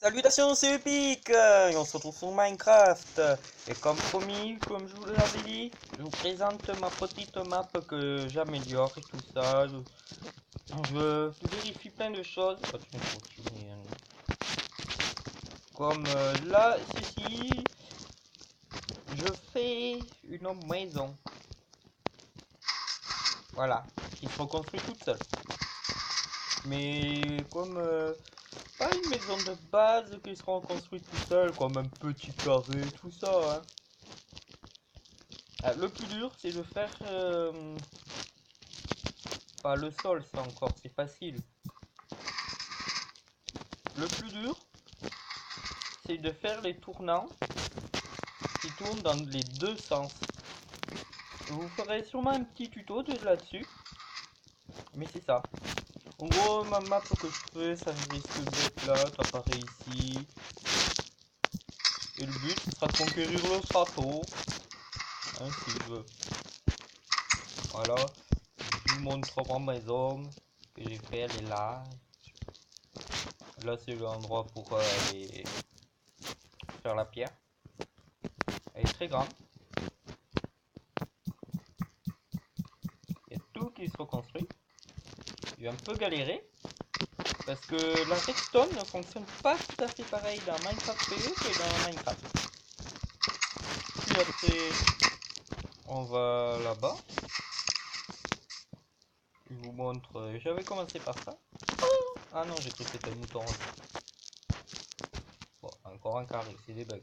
Salutations, c'est Epic et on se retrouve sur Minecraft. Et comme promis, comme je vous l'avais dit, je vous présente ma petite map que j'améliore et tout ça. Je vérifie plein de choses. Comme là, ceci, je fais une maison. Voilà, qui se reconstruit toute seule. Mais comme... pas une maison de base qui sera construite tout seul, comme un petit carré, tout ça. Hein. Le plus dur, c'est de faire... pas le sol, ça encore, c'est facile. Le plus dur, c'est de faire les tournants qui tournent dans les deux sens. Vous ferez sûrement un petit tuto là-dessus. Mais c'est ça. En gros, ma map que je fais, ça risque d'être là, t'apparais ici. Et le but, ce sera de conquérir le château. Hein, si je veux. Voilà. Je vous montre ma maison que j'ai fait, elle est là. Là, c'est l'endroit pour aller faire la pierre. Elle est très grande. Il y a tout qui se reconstruit. J'ai un peu galéré. Parce que la redstone ne fonctionne pas tout à fait pareil dans Minecraft PE que dans Minecraft. Puis après, on va là-bas. Je vous montre. J'avais commencé par ça. Ah non, j'ai cru que c'était un mouton. Bon, encore un carré, c'est des bugs.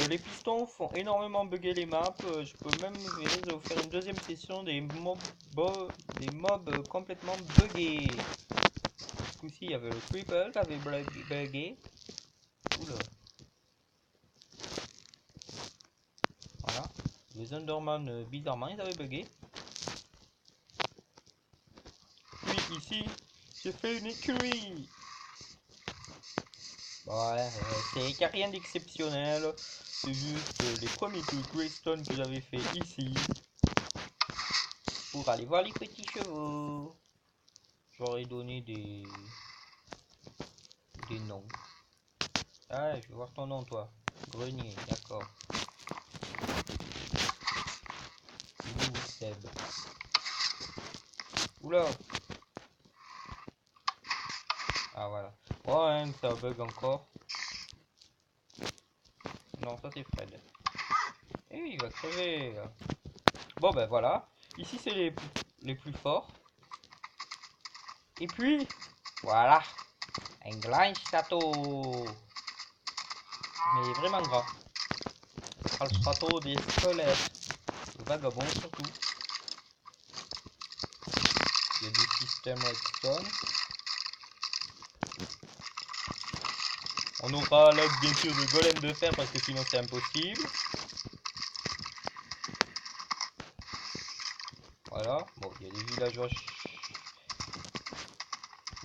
Les pistons font énormément bugger les maps. Je peux même vous faire une deuxième session des mobs complètement buggés. Ce coup-ci, il y avait le creeper qui avait bugué. Oula. Voilà. Les Enderman, bizarrement, ils avaient bugué. Puis ici, j'ai fait une écurie. Ouais, il n'y a rien d'exceptionnel. C'est juste les premiers coups de Greystone que j'avais fait ici. Pour aller voir les petits chevaux. J'aurais donné des noms. Ah, je vais voir ton nom, toi. Grenier, d'accord. Seb. Oula. Ah, voilà. Oh, hein, ça bug encore. Non, ça c'est Fred. Eh, il va crever. Bon, ben voilà. Ici, c'est les plus forts. Et puis, voilà. Un grand château. Mais vraiment grand. Ce sera le château des squelettes. Le vagabond surtout. Il y a des systèmes redstone. On aura l'aide bien sûr de golem de fer parce que sinon c'est impossible. Voilà. Bon, il y a des villageois.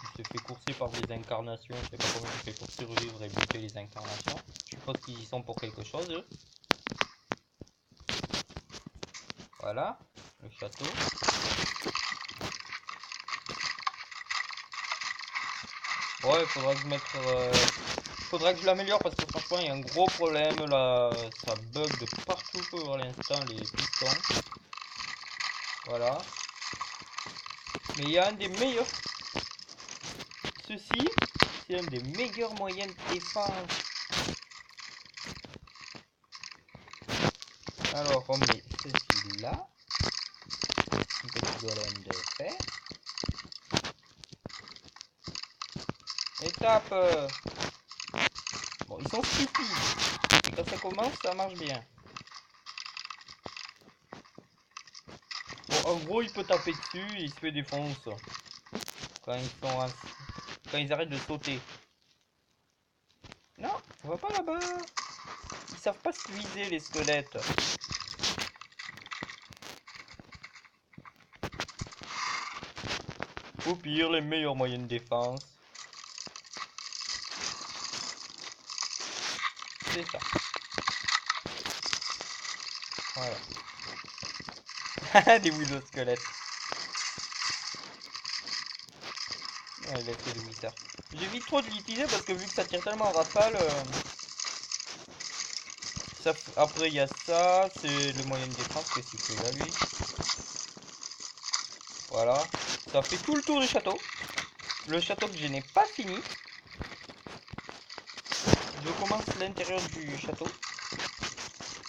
Il se fait courser par des incarnations. Je sais pas comment il fait pour survivre et buter les incarnations. Je suppose qu'ils y sont pour quelque chose eux. Voilà. Le château. Ouais, il faudra que je mette... faudra que je l'améliore parce que franchement il y a un gros problème là. Ça bug de partout pour l'instant les pistons. Voilà. Mais il y a un des meilleurs. Ceci, c'est un des meilleurs moyens de défense. Alors on met ceci là. Un petit golem de fer. Et tape. Bon, ils sont stupides. Quand ça commence, ça marche bien. Bon, en gros, il peut taper dessus et il se fait défoncer. Quand ils arrêtent de sauter. Non, on va pas là-bas. Ils savent pas se viser les squelettes. Au pire, les meilleurs moyens de défense. C'est ça. Voilà. Des Wither squelettes. Ouais, il a fait des Wither. j'évite trop de l'utiliser parce que vu que ça tire tellement en rafale, après il y a ça, c'est le moyen de défense que c'est là lui. Voilà, ça fait tout le tour du château. Le château que je n'ai pas fini. Je commence l'intérieur du château.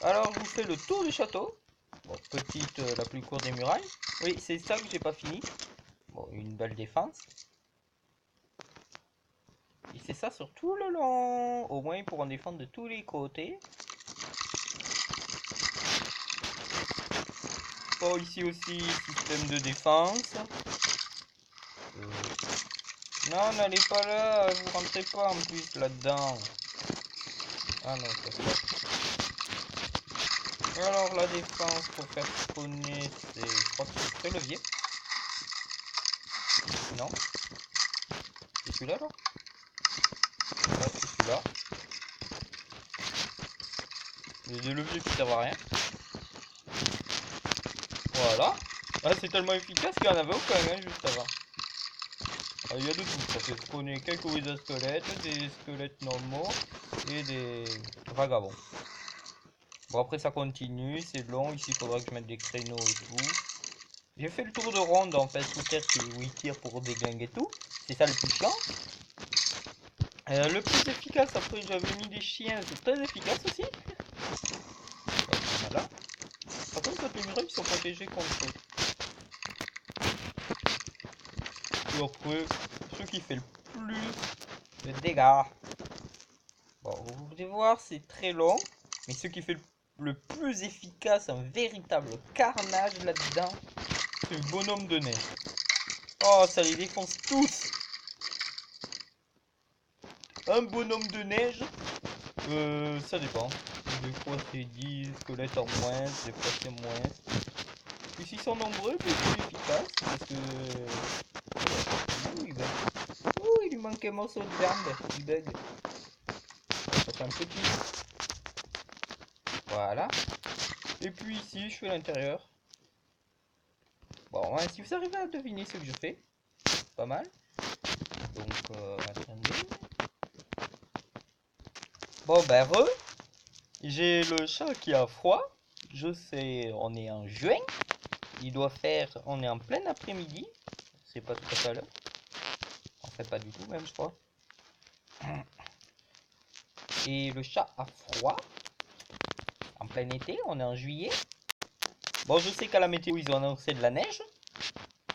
Alors je vous fais le tour du château. Bon, petite, la plus courte des murailles. Oui, c'est ça que j'ai pas fini. Bon, une belle défense. Et c'est ça sur tout le long. Au moins pour en défendre de tous les côtés. Bon, ici aussi, système de défense. Non, n'allez pas là, vous rentrez pas en plus là-dedans. Ah non, ça se passe. Alors la défense pour faire spawner, c'est, je crois que c'est ce levier. Non. C'est celui-là alors? Ouais, c'est celui-là. Les deux leviers qui servent à rien. Voilà. Ah, c'est tellement efficace qu'il n'y en avait aucun hein, juste avant. Ah, il y a de tout, ça fait spawner quelques wither squelettes, des squelettes normaux et des vagabonds. Bon après ça continue, c'est long, ici il faudra que je mette des créneaux et tout. J'ai fait le tour de ronde en fait sous terre où il tire pour déglinguer et tout. C'est ça le plus chiant. Le plus efficace, après j'avais mis des chiens, c'est très efficace aussi. Voilà. Par contre quand les murailles ils sont protégés contre eux. Et après, ce qui fait le plus de dégâts. Bon, vous pouvez voir, c'est très long. Mais ce qui fait le plus efficace, un véritable carnage là-dedans, c'est le bonhomme de neige. Oh, ça les défonce tous. Un bonhomme de neige, ça dépend. Des fois c'est 10 squelettes en moins, des fois c'est moins. Puis s'ils sont nombreux, c'est plus efficace parce que... Ouh, il bug. Ouh, il lui manque un morceau de viande, il bug. Ça fait un petit. Voilà. Et puis ici, je fais l'intérieur. Bon, hein, si vous arrivez à deviner ce que je fais, pas mal. Donc, attendez. Bon, ben, j'ai le chat qui a froid. Je sais, on est en juin. Il doit faire, on est en plein après-midi. C'est pas tout à fait à l'heure. En fait, pas du tout, même, je crois. Et le chat a froid. En plein été, on est en juillet. Bon, je sais qu'à la météo, ils ont annoncé de la neige.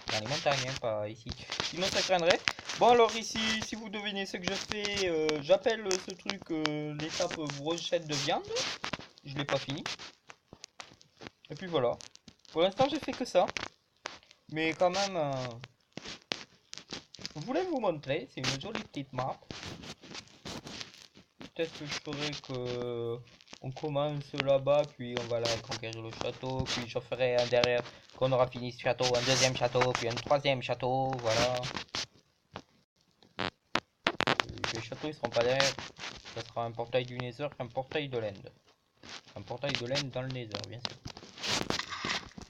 Dans les montagnes, hein, pas ici. Sinon, ça craindrait. Bon, alors ici, si vous devinez ce que je fais, j'appelle ce truc l'étape brochette de viande. Je l'ai pas fini. Et puis voilà. Pour l'instant, j'ai fait que ça. Mais quand même, je voulais vous montrer. C'est une jolie petite map. Peut-être que je ferai que on commence là-bas, puis on va là conquérir le château, puis je ferai un derrière, quand on aura fini ce château, un deuxième château, puis un troisième château, voilà. Les châteaux ils seront pas derrière, ça sera un portail du Nether, un portail de l'End. Un portail de l'End dans le Nether, bien sûr.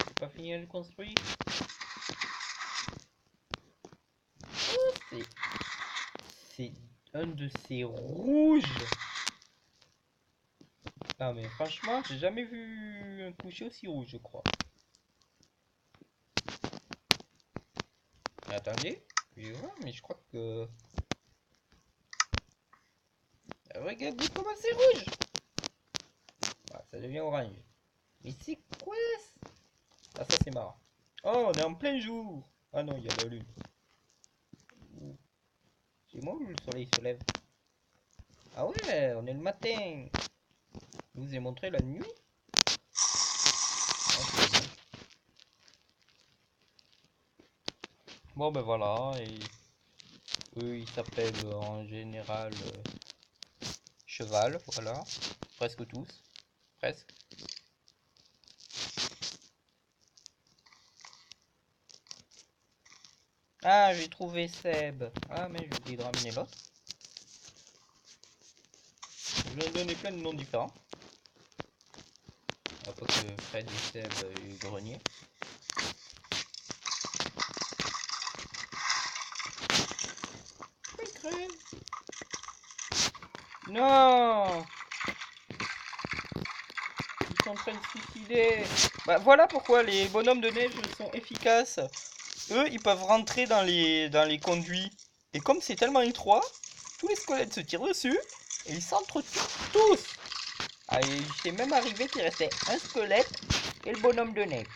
J'ai pas fini de le construire. Oh, c'est un de ces rouges. Ah mais franchement, j'ai jamais vu un coucher aussi rouge, je crois. Attendez, je vais voir, mais je crois que... Regardez comment c'est rouge. Ah, ça devient orange. Mais c'est quoi ça? Ah ça c'est marrant. Oh, on est en plein jour. Ah non, il y a la lune. C'est moi où le soleil se lève? Ah ouais, on est le matin. Je vous ai montré la nuit. Bon ben voilà, et eux ils s'appellent en général cheval, voilà. Presque tous. Presque. Ah, j'ai trouvé Seb. Ah mais j'ai oublié de ramener l'autre. Je vais donner plein de noms différents. Pas que Fred et Seb et Grenier. Oui, crème. Non! Ils sont en train de se suicider. Bah voilà pourquoi les bonhommes de neige sont efficaces. Eux, ils peuvent rentrer dans les conduits. Et comme c'est tellement étroit, tous les squelettes se tirent dessus et ils s'entretuent tous. Ah, et c'est même arrivé qu'il restait un squelette et le bonhomme de neige.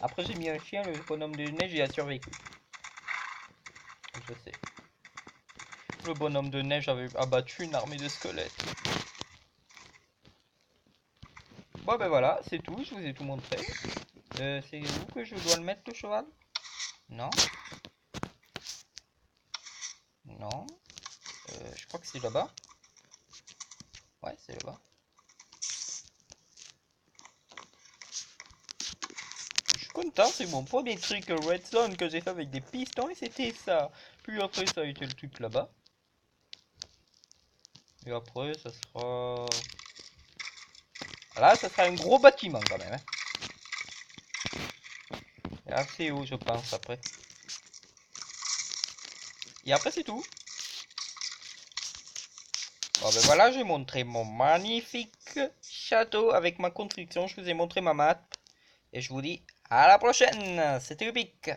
Après j'ai mis un chien, le bonhomme de neige il a survécu. Je sais. Le bonhomme de neige avait abattu une armée de squelettes. Bon ben voilà, c'est tout, je vous ai tout montré. C'est où que je dois le mettre le cheval? Non. Non. Je crois que c'est là-bas. Ouais, c'est là-bas. Je suis content, c'est mon premier truc Redstone que j'ai fait avec des pistons et c'était ça. Puis après ça a été le truc là-bas. Et après ça sera... Là ça sera un gros bâtiment quand même. Hein. Et assez haut je pense après. Et après c'est tout. Bon ben voilà, j'ai montré mon magnifique château avec ma construction. Je vous ai montré ma map. Et je vous dis à la prochaine. C'était Ubique.